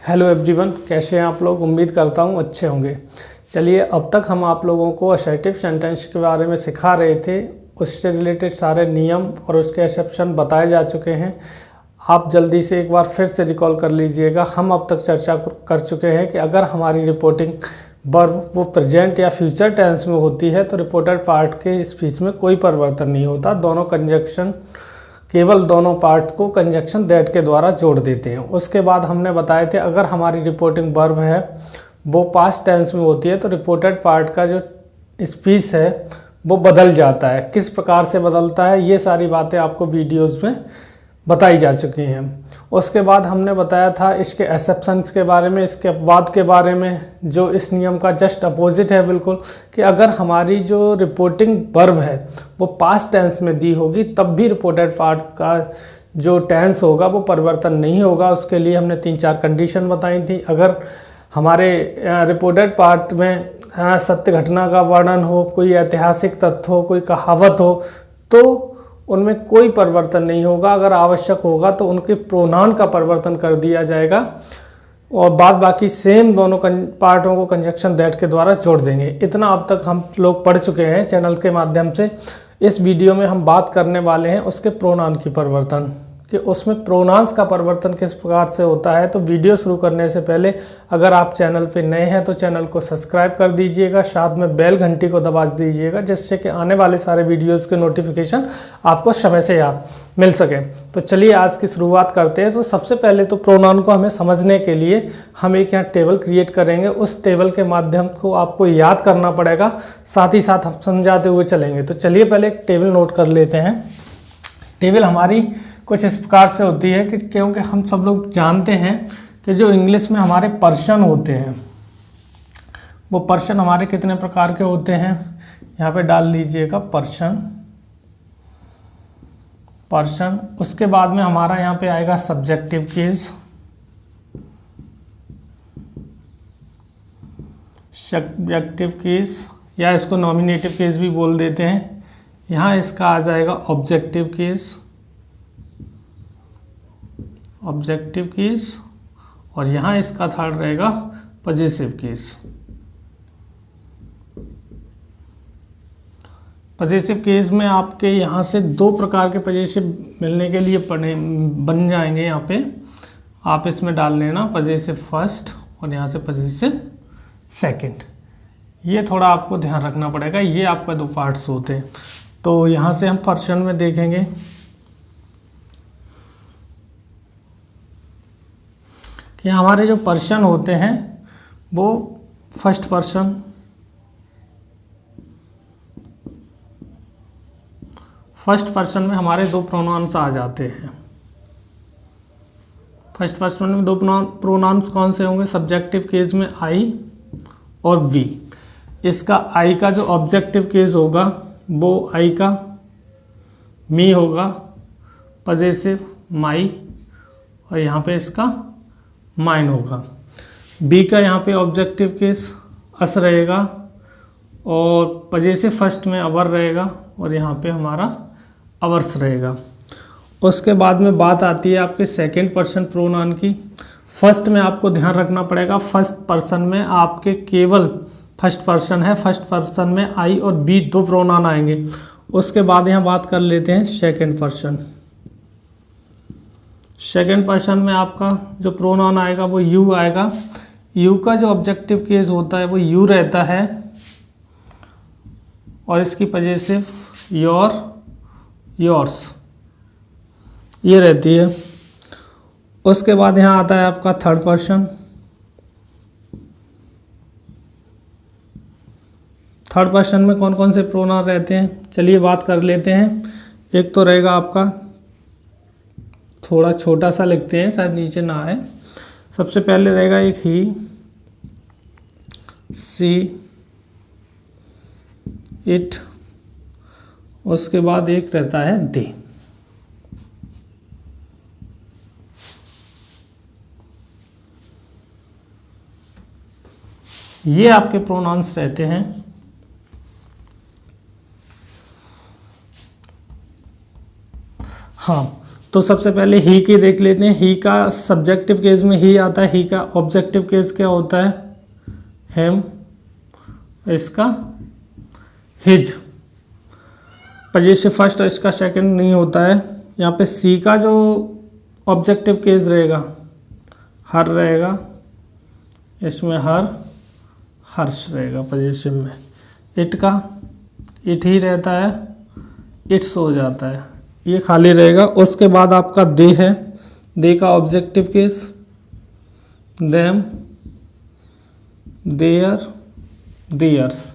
Hello everyone, कैसे हैं आप लोग। उम्मीद करता हूं अच्छे होंगे। चलिए, अब तक हम आप लोगों को असर्टिव सेंटेंस के बारे में सिखा रहे थे। उससे रिलेटेड सारे नियम और उसके एक्सेप्शन बताए जा चुके हैं। आप जल्दी से एक बार फिर से रिकॉल कर लीजिएगा। हम अब तक चर्चा कर चुके हैं कि अगर हमारी रिपोर्टिंग वर्ब वो प्रेजेंट या फ्यूचर टेंस में होती है तो रिपोर्टेड पार्ट के स्पीच में कोई परिवर्तन नहीं होता। केवल दोनों पार्ट को कंजक्शन दैट के द्वारा जोड़ देते हैं। उसके बाद हमने बताए थे अगर हमारी रिपोर्टिंग वर्ब है वो पास्ट टेंस में होती है तो रिपोर्टेड पार्ट का जो स्पीच है वो बदल जाता है। किस प्रकार से बदलता है ये सारी बातें आपको वीडियोस में बताई जा चुकी हैं। उसके बाद हमने बताया था इसके एक्सेप्शंस के बारे में, इसके अपवाद के बारे में, जो इस नियम का जस्ट अपोजिट है बिल्कुल, कि अगर हमारी जो रिपोर्टिंग वर्ब है वो पास्ट टेंस में दी होगी तब भी रिपोर्टेड पार्ट का जो टेंस होगा वो परिवर्तन नहीं होगा। उसके लिए हमने 3-4 कंडीशन बताई थी। अगर हमारे रिपोर्टेड पार्ट में सत्य घटना का वर्णन हो, कोई ऐतिहासिक तथ्य हो, कोई कहावत हो तो उनमें कोई परिवर्तन नहीं होगा। अगर आवश्यक होगा तो उनके प्रोनाउन का परिवर्तन कर दिया जाएगा और बाद बाकी सेम दोनों पार्टों को कंजक्शन दैट के द्वारा जोड़ देंगे। इतना अब तक हम लोग पढ़ चुके हैं चैनल के माध्यम से। इस वीडियो में हम बात करने वाले हैं उसके प्रोनाउन की परिवर्तन, कि उसमें प्रोनाउंस का परिवर्तन किस प्रकार से होता है। तो वीडियो शुरू करने से पहले अगर आप चैनल पे नए हैं तो चैनल को सब्सक्राइब कर दीजिएगा, साथ में बेल घंटी को दबा दीजिएगा जिससे कि आने वाले सारे वीडियोस के नोटिफिकेशन आपको समय से याद मिल सके। तो चलिए आज की शुरुआत करते हैं। तो सबसे पहले तो प्रोनाउन को हमें समझने के लिए हम एक यहाँ टेबल क्रिएट करेंगे। उस टेबल के माध्यम को आपको याद करना पड़ेगा, साथ ही साथ हम समझाते हुए चलेंगे। तो चलिए पहले एक टेबल नोट कर लेते हैं। टेबल हमारी कुछ इस प्रकार से होती है कि क्योंकि हम सब लोग जानते हैं कि जो इंग्लिश में हमारे पर्सन होते हैं वो पर्सन हमारे कितने प्रकार के होते हैं। यहाँ पे डाल लीजिएगा पर्सन। उसके बाद में हमारा यहाँ पे आएगा सब्जेक्टिव केस या इसको नॉमिनेटिव केस भी बोल देते हैं। यहाँ इसका आ जाएगा ऑब्जेक्टिव केस और यहाँ इसका थर्ड रहेगा पजेसिव केस। पजेसिव केस में आपके यहाँ से 2 प्रकार के पजेसिव मिलने के लिए बन जाएंगे। यहाँ पे आप इसमें डाल लेना पजेसिव फर्स्ट और यहाँ से पजेसिव सेकंड। ये थोड़ा आपको ध्यान रखना पड़ेगा, ये आपका 2 पार्ट्स होते हैं। तो यहाँ से हम पर्सन में देखेंगे कि हमारे जो पर्सन होते हैं वो फर्स्ट पर्सन में हमारे 2 प्रोनाउंस आ जाते हैं। फर्स्ट पर्सन में 2 प्रोनाउंस कौन से होंगे? सब्जेक्टिव केस में आई और वी। इसका आई का जो ऑब्जेक्टिव केस होगा वो आई का मी होगा, पजेसिव माई, और यहाँ पे इसका माइन होगा। बी का यहाँ पे ऑब्जेक्टिव केस अस रहेगा और पजेसिव फर्स्ट में अवर रहेगा और यहाँ पे हमारा अवर्स रहेगा। उसके बाद में बात आती है आपके सेकंड पर्सन प्रोनाउन की। फर्स्ट में आपको ध्यान रखना पड़ेगा, फर्स्ट पर्सन में आपके केवल फर्स्ट पर्सन है, फर्स्ट पर्सन में आई और बी 2 प्रोनाउन आएंगे। उसके बाद यहाँ बात कर लेते हैं सेकंड पर्सन में आपका जो प्रोनाउन आएगा वो यू आएगा। यू का जो ऑब्जेक्टिव केस होता है वो यू रहता है और इसकी पजेसिव योर, योर्स ये रहती है। उसके बाद यहाँ आता है आपका थर्ड पर्सन में कौन कौन से प्रोनाउन रहते हैं चलिए बात कर लेते हैं। एक तो रहेगा आपका, थोड़ा छोटा सा लिखते हैं शायद नीचे ना आए। सबसे पहले रहेगा एक ही, सी, इट, उसके बाद एक रहता है दे। ये आपके प्रोनाउंस रहते हैं। हाँ, तो सबसे पहले ही की देख लेते हैं। ही का सब्जेक्टिव केस में ही आता है, ही का ऑब्जेक्टिव केस क्या होता है, हिम, इसका हिज, पोजेसिव फर्स्ट और इसका सेकंड नहीं होता है। यहाँ पे सी का जो ऑब्जेक्टिव केस रहेगा हर रहेगा, इसमें हर हर्ष रहेगा पोजेसिव में। इट का इट ही रहता है, इट्स हो जाता है, ये खाली रहेगा। उसके बाद आपका दे है, दे का objective case them, their, theirs.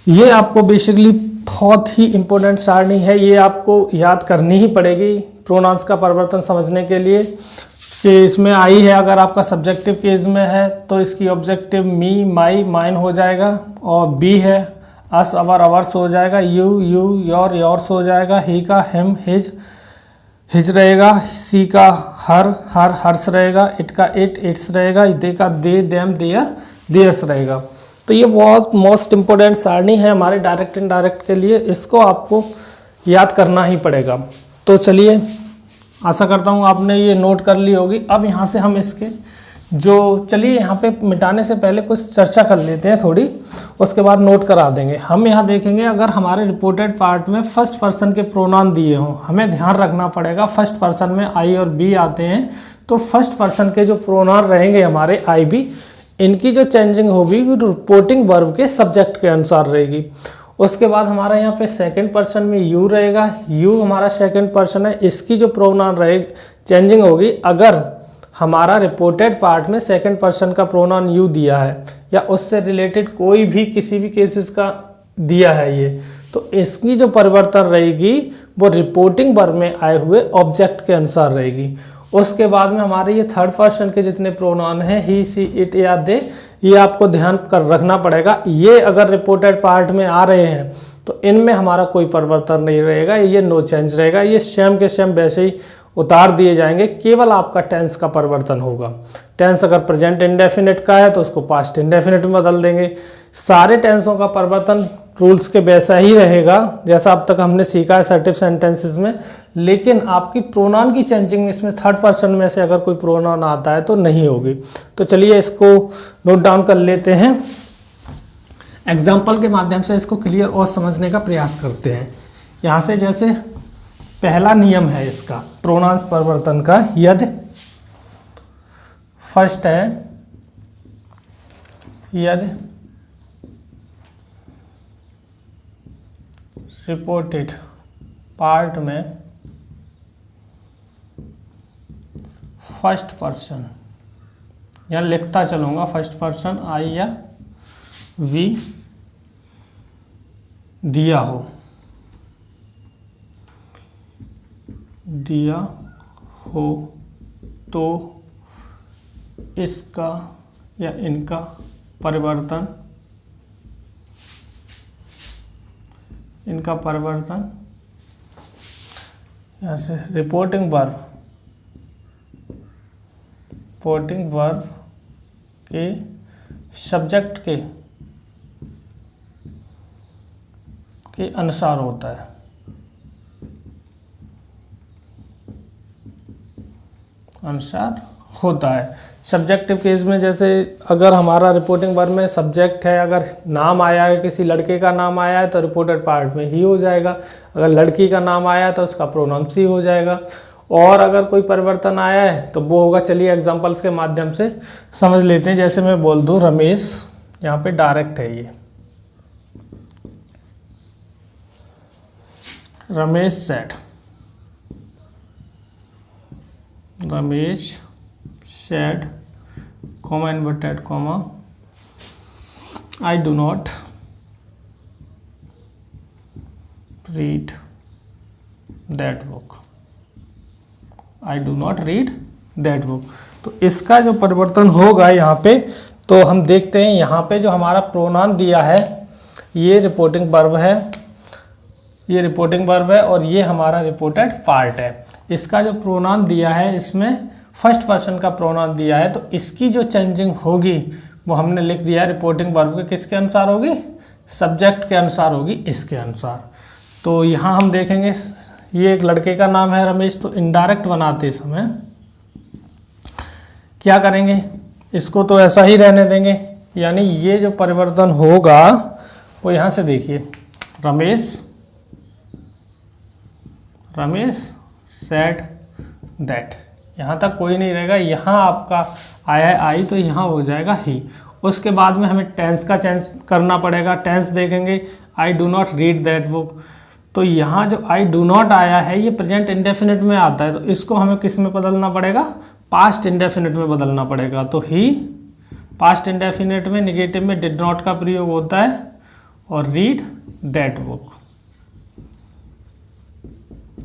ये आपको बेसिकली बहुत ही इंपॉर्टेंट सारणी है, ये आपको याद करनी ही पड़ेगी प्रोनाउंस का परिवर्तन समझने के लिए कि इसमें आई है। अगर आपका सब्जेक्टिव केस में है तो इसकी ऑब्जेक्टिव मी, माई, माइन हो जाएगा, और बी है अस, अवर, अवर्स हो जाएगा, यू, योर, योर्स हो जाएगा, ही का हिम, हिज, हिज रहेगा, सी का हर, हर्स रहेगा, इट का इट, इट्स रहेगा, दे का दे, देम, देयर, देयर्स रहेगा। तो ये बहुत मोस्ट इंपोर्टेंट सारणी है हमारे डायरेक्ट इनडायरेक्ट के लिए, इसको आपको याद करना ही पड़ेगा। तो चलिए, आशा करता हूँ आपने ये नोट कर ली होगी। अब यहाँ से हम इसके चलिए यहाँ पे मिटाने से पहले कुछ चर्चा कर लेते हैं थोड़ी, उसके बाद नोट करा देंगे। हम यहाँ देखेंगे अगर हमारे रिपोर्टेड पार्ट में फर्स्ट पर्सन के प्रोनाउन दिए हों, हमें ध्यान रखना पड़ेगा फर्स्ट पर्सन में आई और बी आते हैं, तो फर्स्ट पर्सन के जो प्रोनाउन रहेंगे हमारे आई बी, इनकी जो चेंजिंग होगी वो रिपोर्टिंग वर्ब के सब्जेक्ट के अनुसार रहेगी। उसके बाद हमारा यहाँ पे सेकंड पर्सन में यू रहेगा, यू हमारा सेकंड पर्सन है, इसकी जो प्रोनाउन रहेगी चेंजिंग होगी अगर हमारा रिपोर्टेड पार्ट में सेकंड पर्सन का प्रोनाउन यू दिया है या उससे रिलेटेड कोई भी किसी भी केसेस का दिया है ये, तो इसकी जो परिवर्तन रहेगी वो रिपोर्टिंग वर्ब में आए हुए ऑब्जेक्ट के अनुसार रहेगी। उसके बाद में हमारे ये थर्ड पर्सन के जितने प्रोनाउन हैं ही, सी, इट या दे, ये आपको ध्यान कर रखना पड़ेगा। ये अगर रिपोर्टेड पार्ट में आ रहे हैं तो इनमें हमारा कोई परिवर्तन नहीं रहेगा, ये नो चेंज रहेगा, ये सेम के सेम वैसे ही उतार दिए जाएंगे, केवल आपका टेंस का परिवर्तन होगा। टेंस अगर प्रेजेंट इंडेफिनिट का है तो उसको पास्ट इंडेफिनिट में बदल देंगे। सारे टेंसों का परिवर्तन रूल्स के वैसा ही रहेगा जैसा अब तक हमने सीखा है सर्टिव सेंटेंसेस में, लेकिन आपकी प्रोनाउन की चेंजिंग इसमें थर्ड पर्सन में से अगर कोई प्रोनाउन आता है तो नहीं होगी। तो चलिए इसको नोट डाउन कर लेते हैं, एग्जाम्पल के माध्यम से इसको क्लियर और समझने का प्रयास करते हैं। यहाँ से जैसे पहला नियम है इसका प्रोनाउंस परिवर्तन का, यदि फर्स्ट है यदि रिपोर्टेड पार्ट में फर्स्ट पर्सन, या लिखता चलूंगा फर्स्ट पर्सन आई या वी दिया हो तो इसका या इनका परिवर्तन यहाँ से रिपोर्टिंग वर्ब के सब्जेक्ट के अनुसार होता है। सब्जेक्टिव केस में जैसे अगर हमारा रिपोर्टिंग वर्ब में सब्जेक्ट है, अगर नाम आया है, किसी लड़के का नाम आया है तो रिपोर्टेड पार्ट में ही हो जाएगा, अगर लड़की का नाम आया है तो उसका प्रोनाउन सी हो जाएगा, और अगर कोई परिवर्तन आया है तो वो होगा। चलिए एग्जांपल्स के माध्यम से समझ लेते हैं। जैसे मैं बोल दूं रमेश, यहाँ पे डायरेक्ट है ये, Ramesh said, comma inverted comma, I do not read that book। तो इसका जो परिवर्तन होगा यहाँ पे, तो हम देखते हैं यहाँ पे जो हमारा प्रोनाउन दिया है ये रिपोर्टिंग वर्ब है, और ये हमारा रिपोर्टेड पार्ट है। इसका जो प्रोनाउन दिया है इसमें फर्स्ट पर्सन का प्रोनाउन दिया है, तो इसकी जो चेंजिंग होगी वो हमने लिख दिया है रिपोर्टिंग वर्ब के किसके अनुसार होगी, सब्जेक्ट के अनुसार होगी, इसके अनुसार। तो यहाँ हम देखेंगे ये एक लड़के का नाम है रमेश, तो इनडायरेक्ट बनाते समय क्या करेंगे, इसको तो ऐसा ही रहने देंगे, यानी ये जो परिवर्तन होगा वो यहाँ से देखिए, रमेश सेड दैट, यहाँ तक कोई नहीं रहेगा, यहाँ आपका आया है आई तो यहाँ हो जाएगा ही। उसके बाद में हमें टेंस का चेंज करना पड़ेगा, टेंस देखेंगे I do not read that book, तो यहाँ जो आई डू नॉट आया है ये प्रेजेंट इंडेफिनिट में आता है, तो इसको हमें किस में बदलना पड़ेगा, पास्ट इंडेफिनिट में बदलना पड़ेगा। तो ही पास्ट इंडेफिनिट में निगेटिव में डिड नॉट का प्रयोग होता है और रीड दैट बुक,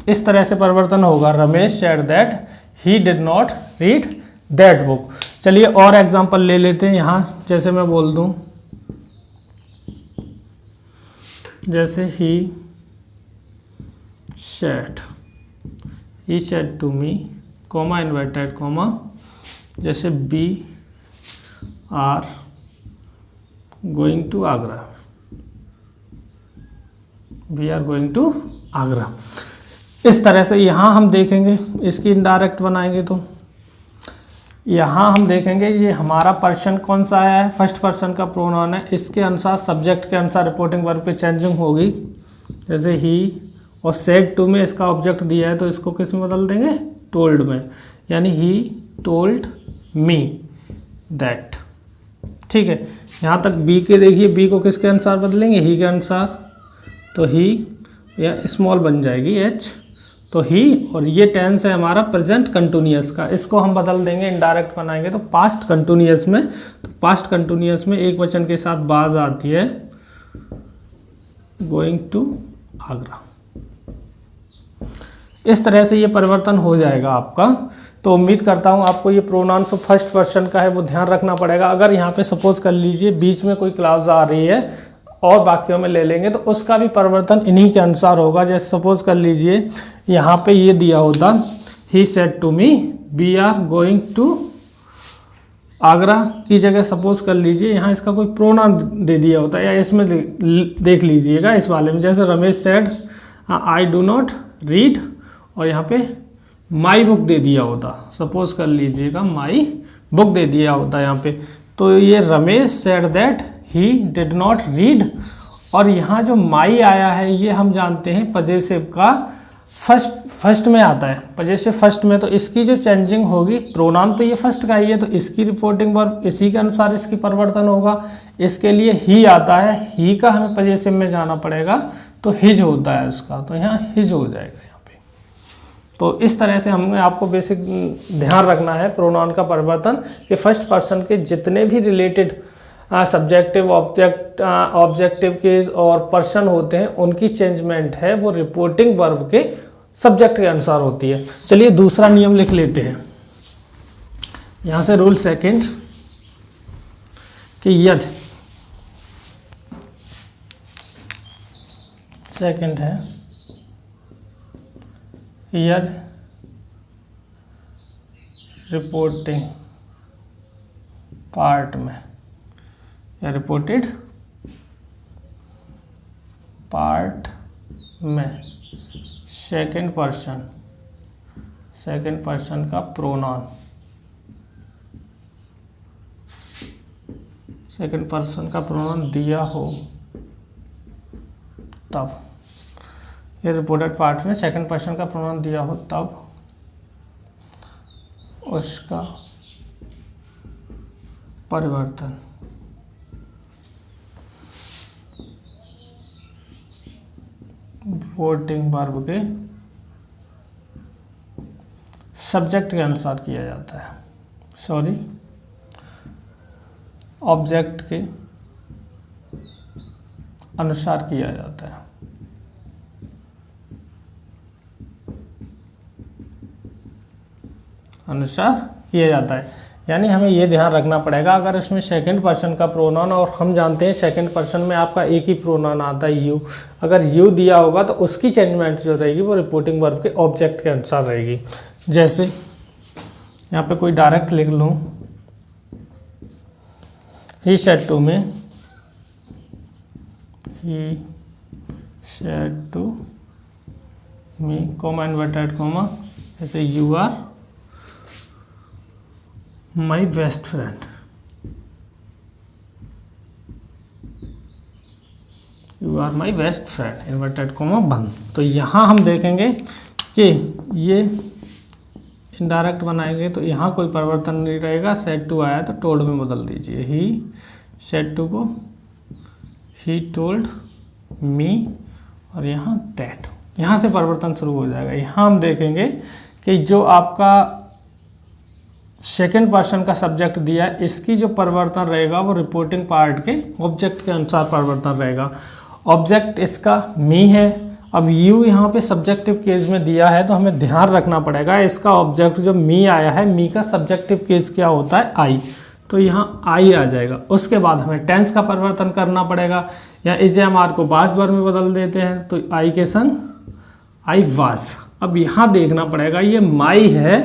इस तरह से परिवर्तन होगा, Ramesh said that he did not read that book. चलिए और एग्जांपल ले लेते हैं यहाँ, जैसे मैं बोल दूं, जैसे ही said to me, comma inverted comma, जैसे we are going to Agra, इस तरह से यहाँ हम देखेंगे, इसकी इनडायरेक्ट बनाएंगे तो यहाँ हम देखेंगे ये हमारा पर्सन कौन सा आया है, फर्स्ट पर्सन का प्रोनाउन है, इसके अनुसार सब्जेक्ट के अनुसार रिपोर्टिंग वर्ब की चेंजिंग होगी, जैसे ही, और सेड टू में इसका ऑब्जेक्ट दिया है तो इसको किस में बदल देंगे, टोल्ड में, यानी ही टोल्ड मी दैट। ठीक है, यहाँ तक बी के देखिए, बी को किसके अनुसार बदलेंगे, ही के अनुसार, तो ही या स्मॉल बन जाएगी एच, तो ही, और ये टेंस है हमारा प्रेजेंट कंटिन्यूअस का, इसको हम बदल देंगे, इनडायरेक्ट बनाएंगे तो पास्ट कंटिन्यूअस में, तो पास्ट कंटिन्यूअस में एक वचन के साथ बाज आती है, गोइंग टू आगरा। इस तरह से ये परिवर्तन हो जाएगा आपका। तो उम्मीद करता हूँ आपको ये प्रोनाउन तो फर्स्ट पर्सन का है वो ध्यान रखना पड़ेगा। अगर यहाँ पे सपोज कर लीजिए बीच में कोई क्लॉज आ रही है और वाक्यों में ले लेंगे तो उसका भी परिवर्तन इन्हीं के अनुसार होगा। जैसे सपोज कर लीजिए यहाँ पे ये दिया होता, he said to me we are going to Agra की जगह सपोज कर लीजिए यहाँ इसका कोई प्रोनाउन दे दिया होता है, या इसमें देख लीजिएगा इस वाले में, जैसे Ramesh said I do not read और यहाँ पे माई बुक दे दिया होता, सपोज कर लीजिएगा माई बुक दे दिया होता यहाँ पे, तो ये Ramesh said that he did not read, और यहाँ जो माई आया है ये हम जानते हैं पजेसिव का फर्स्ट में आता है, पजेसिव फर्स्ट में, तो इसकी जो चेंजिंग होगी, प्रोनाउन तो ये फर्स्ट का ही है तो इसकी रिपोर्टिंग वर्ब इसी के अनुसार इसकी परिवर्तन होगा। इसके लिए ही आता है, ही का हमें पजेसिव में जाना पड़ेगा तो हिज होता है उसका, तो यहाँ हिज हो जाएगा यहाँ पे। तो इस तरह से हमें आपको बेसिक ध्यान रखना है प्रोनाउन का परिवर्तन कि फर्स्ट पर्सन के जितने भी रिलेटेड सब्जेक्टिव ऑब्जेक्टिव केस और पर्सन होते हैं उनकी चेंजमेंट है वो रिपोर्टिंग वर्ब के सब्जेक्ट के अनुसार होती है। चलिए दूसरा नियम लिख लेते हैं यहाँ से, रूल सेकंड कि यदि सेकंड है यदि रिपोर्टिंग पार्ट में या रिपोर्टेड पार्ट में सेकंड पर्सन का प्रोनाउन दिया हो तब, ये रिपोर्टेड पार्ट में सेकंड पर्सन का प्रोनाउन दिया हो तब उसका परिवर्तन रिपोर्टिंग वर्ब के सब्जेक्ट के अनुसार किया जाता है, ऑब्जेक्ट के अनुसार किया जाता है। यानी हमें ये ध्यान रखना पड़ेगा अगर इसमें सेकंड पर्सन का प्रोनाउन, और हम जानते हैं सेकंड पर्सन में आपका एक ही प्रोनाउन आता है यू, अगर यू दिया होगा तो उसकी चेंजमेंट जो रहेगी वो रिपोर्टिंग वर्ब के ऑब्जेक्ट के अनुसार रहेगी। जैसे यहाँ पे कोई डायरेक्ट लिख लूँ, ही said to me, he said to me comma inverted comma, जैसे you are my best friend, you are my best friend, inverted comma बंद। तो यहाँ हम देखेंगे कि ये इनडायरेक्ट बनाएंगे तो यहाँ कोई परिवर्तन नहीं रहेगा। सेड टू आया तो टोल्ड में बदल दीजिए, ही सेड टू को ही टोल्ड मी, और यहाँ दैट, यहाँ से परिवर्तन शुरू हो जाएगा। यहाँ हम देखेंगे कि जो आपका सेकेंड पर्सन का सब्जेक्ट दिया है, इसकी जो परिवर्तन रहेगा वो रिपोर्टिंग पार्ट के ऑब्जेक्ट के अनुसार परिवर्तन रहेगा। ऑब्जेक्ट इसका मी है, अब यू यहाँ पे सब्जेक्टिव केस में दिया है तो हमें ध्यान रखना पड़ेगा इसका ऑब्जेक्ट जो मी आया है, मी का सब्जेक्टिव केस क्या होता है, आई, तो यहाँ आई आ जाएगा। उसके बाद हमें टेंस का परिवर्तन करना पड़ेगा, या इज़ को वाज वर्ब में बदल देते हैं तो आई के संग आई वाज। अब यहाँ देखना पड़ेगा ये माई है,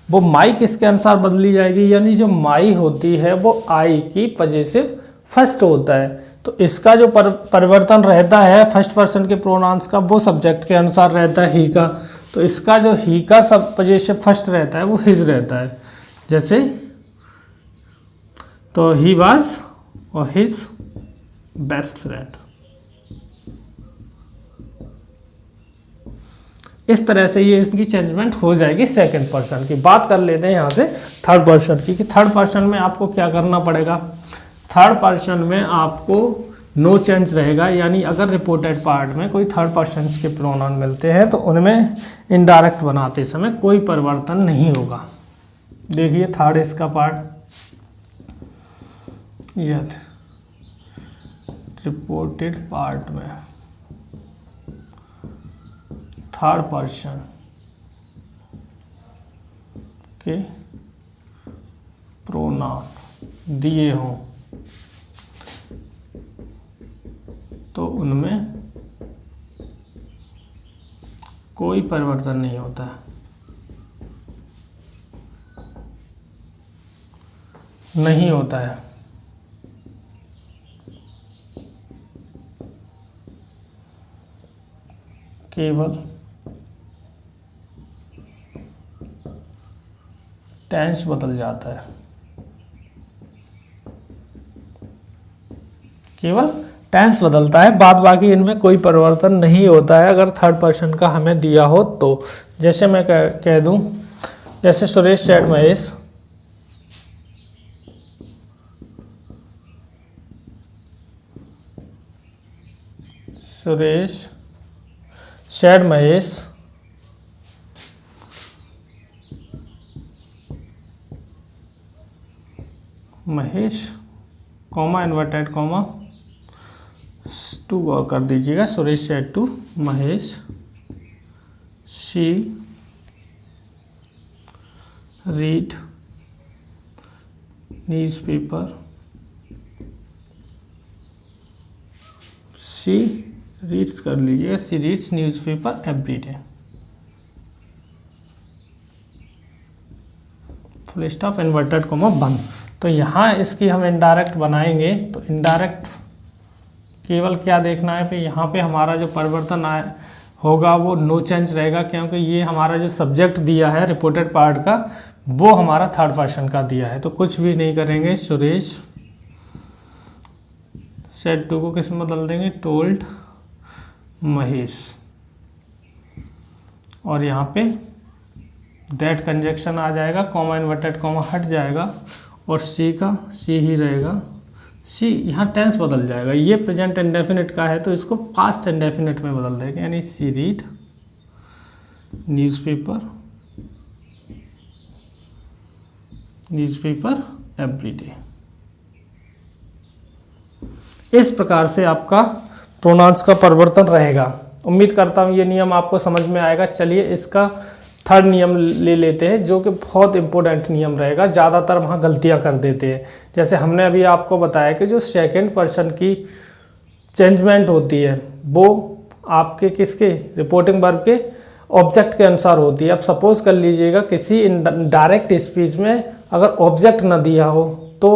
वो माई किसके अनुसार बदली जाएगी, यानी जो माई होती है वो आई की पॉजिटिव फर्स्ट होता है, तो इसका जो परिवर्तन रहता है फर्स्ट पर्सन के प्रोनाउंस का वो सब्जेक्ट के अनुसार रहता है ही का, तो इसका जो ही का सब पॉजिटिव फर्स्ट रहता है वो हिज रहता है। जैसे तो ही वाज और हिज बेस्ट फ्रेंड। इस तरह से ये इसकी चेंजमेंट हो जाएगी सेकंड पर्सन की। बात कर लेते हैं यहाँ से थर्ड पर्सन की, कि थर्ड पर्सन में आपको क्या करना पड़ेगा। थर्ड पर्सन में आपको नो चेंज रहेगा, यानी अगर रिपोर्टेड पार्ट में कोई थर्ड पर्सन के प्रोनाउन मिलते हैं तो उनमें इनडायरेक्ट बनाते समय कोई परिवर्तन नहीं होगा। देखिए थर्ड इसका पार्ट, यह रिपोर्टेड पार्ट में थर्ड पर्सन के प्रोनाउन दिए हों तो उनमें कोई परिवर्तन नहीं होता है, नहीं होता है। केवल टेंस बदल जाता है, केवल टेंस बदलता है, बाद बाकी इनमें कोई परिवर्तन नहीं होता है अगर थर्ड पर्सन का हमें दिया हो तो। जैसे मैं कह दूं, जैसे Suresh said Mahesh, Suresh said Mahesh Mahesh comma inverted comma to गौर कर दीजिएगा, Suresh said to Mahesh she read newspaper, she reads कर लीजिएगा, she reads newspaper every day, full stop inverted comma बंद। तो यहाँ इसकी हम इनडायरेक्ट बनाएंगे तो इनडायरेक्ट केवल क्या देखना है, कि यहाँ पे हमारा जो परिवर्तन होगा वो नो चेंज रहेगा, क्योंकि ये हमारा जो सब्जेक्ट दिया है रिपोर्टेड पार्ट का वो हमारा थर्ड पर्सन का दिया है, तो कुछ भी नहीं करेंगे। सुरेश सेड टू को किस में बदल देंगे, टोल्ड महेश, और यहाँ पे दैट कंजक्शन आ जाएगा, कॉमा इन्वर्टेड कॉमा हट जाएगा और सी का सी ही रहेगा। सी यहाँ टेंस बदल जाएगा, ये प्रेजेंट इंडेफिनिट का है तो इसको पास्ट इंडेफिनिट में बदल देंगे, यानी सी रीड न्यूज़पेपर एवरीडे। इस प्रकार से आपका प्रोनाउंस का परिवर्तन रहेगा। उम्मीद करता हूँ ये नियम आपको समझ में आएगा। चलिए इसका थर्ड नियम ले लेते हैं, जो कि बहुत इंपॉर्टेंट नियम रहेगा, ज़्यादातर वहाँ गलतियाँ कर देते हैं। जैसे हमने अभी आपको बताया कि जो सेकंड पर्सन की चेंजमेंट होती है वो आपके किसके, रिपोर्टिंग वर्ब के ऑब्जेक्ट के अनुसार होती है। अब सपोज कर लीजिएगा किसी डायरेक्ट स्पीच में अगर ऑब्जेक्ट ना दिया हो तो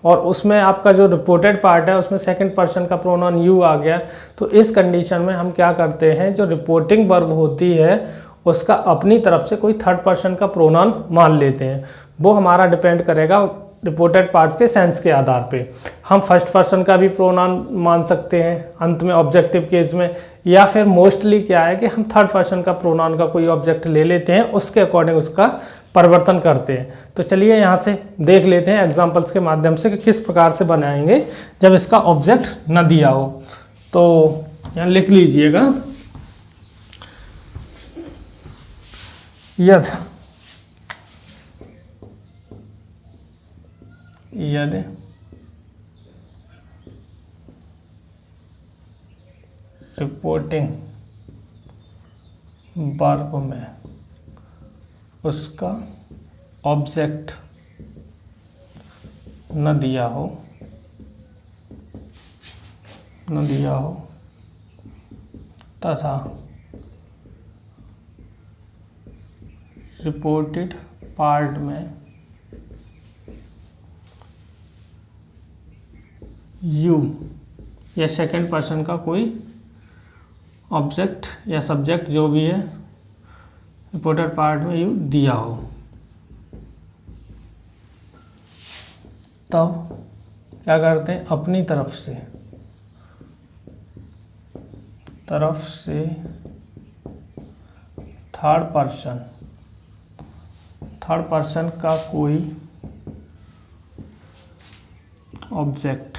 और उसमें आपका जो रिपोर्टेड पार्ट है उसमें सेकंड पर्सन का प्रोनाउन यू आ गया, तो इस कंडीशन में हम क्या करते हैं, जो रिपोर्टिंग वर्ब होती है उसका अपनी तरफ से कोई थर्ड पर्सन का प्रोनाउन मान लेते हैं। वो हमारा डिपेंड करेगा रिपोर्टेड पार्ट्स के सेंस के आधार पे। हम फर्स्ट पर्सन का भी प्रोनाउन मान सकते हैं अंत में ऑब्जेक्टिव केस में, या फिर मोस्टली क्या है कि हम थर्ड पर्सन का प्रोनाउन का कोई ऑब्जेक्ट ले लेते हैं, उसके अकॉर्डिंग उसका परिवर्तन करते हैं। तो चलिए यहाँ से देख लेते हैं एग्जांपल्स के माध्यम से कि किस प्रकार से बनाएंगे जब इसका ऑब्जेक्ट न दिया हो। तो यहाँ लिख लीजिएगा, यदि रिपोर्टिंग वर्ब में उसका ऑब्जेक्ट न दिया हो तथा रिपोर्टेड पार्ट में यू या सेकंड पर्सन का कोई ऑब्जेक्ट या सब्जेक्ट जो भी है रिपोर्टेड पार्ट में यू दिया हो, तब क्या करते हैं, अपनी तरफ से थर्ड पर्सन का कोई ऑब्जेक्ट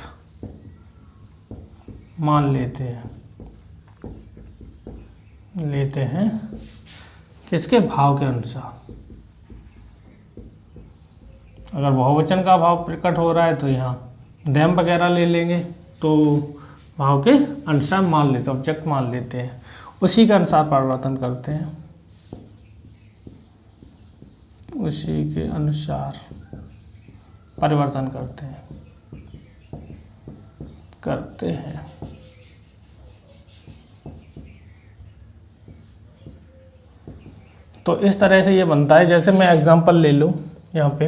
मान लेते हैं किसके भाव के अनुसार। अगर बहुवचन का भाव प्रकट हो रहा है तो यहाँ देम वगैरह ले लेंगे, तो भाव के अनुसार मान लेते, ऑब्जेक्ट मान लेते हैं, उसी के अनुसार परिवर्तन करते हैं, उसी के अनुसार परिवर्तन करते हैं। तो इस तरह से ये बनता है। जैसे मैं एग्जांपल ले लूँ यहाँ पे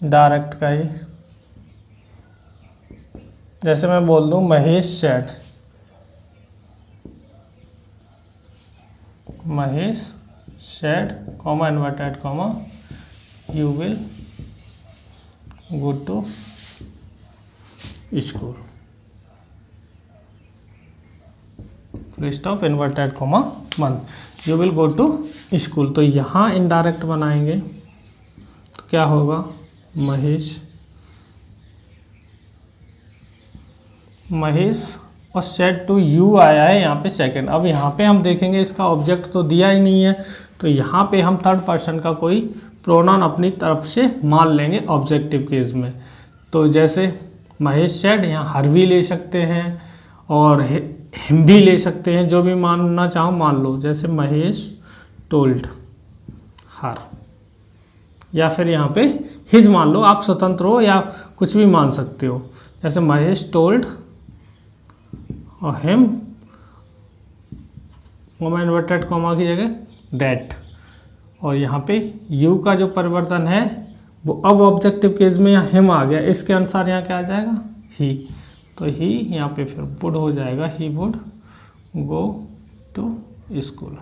डायरेक्ट का ही, जैसे मैं बोल दूँ Mahesh said comma inverted comma you will go to school, full stop inverted comma बंद, you will go to school. तो यहाँ इनडायरेक्ट बनाएंगे तो क्या होगा, महेश और सेड टू यू आया है यहाँ पे सेकंड। अब यहाँ पे हम देखेंगे इसका ऑब्जेक्ट तो दिया ही नहीं है, तो यहाँ पे हम थर्ड पर्सन का कोई प्रोनाउन अपनी तरफ से मान लेंगे ऑब्जेक्टिव केस में। तो जैसे महेश सेड, यहाँ हर भी ले सकते हैं और हिम भी ले सकते हैं, जो भी मानना चाहो मान लो। जैसे महेश टोल्ड हर, या फिर यहाँ पे हिज मान लो, आप स्वतंत्र हो या कुछ भी मान सकते हो। जैसे महेश टोल्ड और हिम, कॉमा इन्वर्टेड कॉमा की जगह दैट, और यहाँ पे यू का जो परिवर्तन है वो अब ऑब्जेक्टिव केस में यहाँ हिम आ गया, इसके अनुसार यहाँ क्या आ जाएगा, ही। तो ही यहाँ पे फिर वुड हो जाएगा, he would go to school.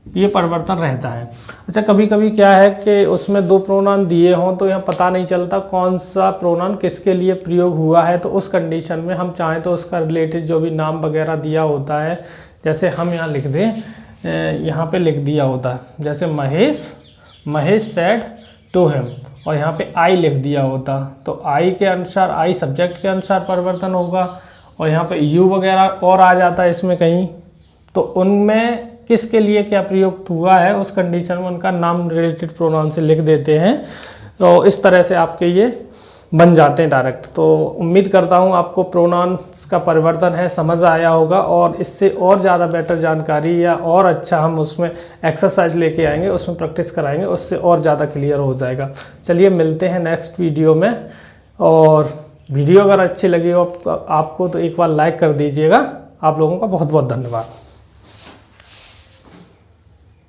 ये परिवर्तन रहता है। अच्छा, कभी कभी क्या है कि उसमें दो प्रोनाउन दिए हों तो यहाँ पता नहीं चलता कौन सा प्रोनाउन किसके लिए प्रयोग हुआ है, तो उस कंडीशन में हम चाहें तो उसका रिलेटेड जो भी नाम वगैरह दिया होता है, जैसे हम यहाँ लिख दें, यहाँ पे लिख दिया होता है, जैसे महेश सेड टू हिम, और यहाँ पे आई लिख दिया होता, तो आई के अनुसार, आई सब्जेक्ट के अनुसार परिवर्तन होगा, और यहाँ पे यू वगैरह और आ जाता है इसमें कहीं, तो उनमें किसके लिए क्या प्रयुक्त हुआ है उस कंडीशन में उनका नाम रिलेटेड प्रोनाउन से लिख देते हैं। तो इस तरह से आपके ये बन जाते हैं डायरेक्ट। तो उम्मीद करता हूँ आपको प्रोनाउंस का परिवर्तन है समझ आया होगा, और इससे और ज़्यादा बेटर जानकारी या और अच्छा हम उसमें एक्सरसाइज लेके आएंगे, उसमें प्रैक्टिस कराएंगे, उससे और ज़्यादा क्लियर हो जाएगा। चलिए मिलते हैं नेक्स्ट वीडियो में, और वीडियो अगर अच्छी लगी हो आपको तो एक बार लाइक कर दीजिएगा। आप लोगों का बहुत बहुत धन्यवाद।